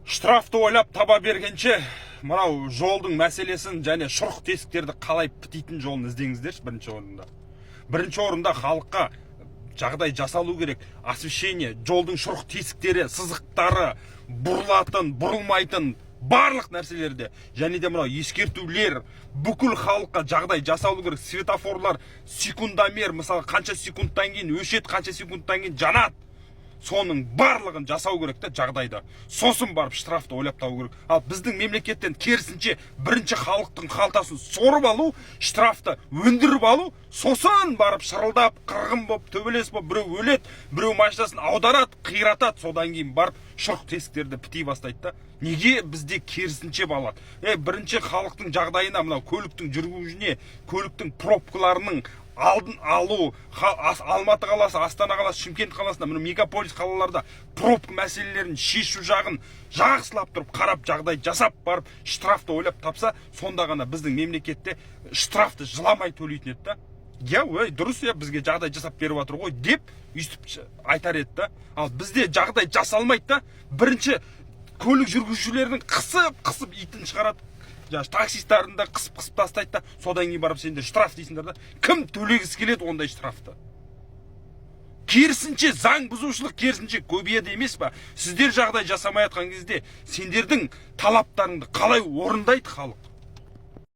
Штрафты ойлап таба бергенше, мынау жолдың мәселесін және шұрық тесіктерді қалай бітейтін жолын іздеңіздерші бірінші орында. Бірінші орында халыққа жағдай жасалу керек. Освещение, жолдың шұрық тесіктері, сызықтары, бұрылатын, бұрылмайтын барлық нәрселерде. Және де мынау ескертулер, бүкіл халыққа жағдай жасалу керек. Светофорлар секундомер, мысалы қанша секундтан кейін өшеді, қанша секундтан кейін жанады. Соның барлығын жасау керек та жағдайда. Сосын барып штрафты ойлап табу керек. Ал біздің мемлекеттен керісінше бірінші халықтың қалтасын сорып алу, штрафты өндіріп алу, сосын барып шырылдап, қырғын боп, төбелес боп, біреу өледі, біреу машинасын аударады, қиратады, содан кейін барып шұрық тесіктерді бітей бастайды да. Неге бізде керісінше болады? Бірінші халықтың жағдайына, мынау көліктің жүргізуіне, көліктің пробкаларының алдын алу, Алматы қаласы, Астана қаласы, Шымкент қаласында, мегаполис қалаларда пробка мәселелерін шешу жағын жақсылап тұрып, қарап, жағдай жасап барып, штрафты ойлап тапса, сонда ғана біздің мемлекетте штрафты жыламай төлейтін еді да. Дұрыс, бізге жағдай жасап беріп жатыр ғой деп өйстіп айтар еді да. Ал бізде жағдай жасалмайды да. Бірінші көлік жүргізушілерінің қысып итін шығарады. Таксистерін де қысып тастайды да, содан кейін барып сендер штраф дейсіңдер да. Кім төлегісі келеді ондай штрафты? Керісінше заң бұзушылық керісінше көбейеді емес па? Сіздер жағдай жасамай жатқан кезде сендердің талаптарыңды қалай орындайды халық?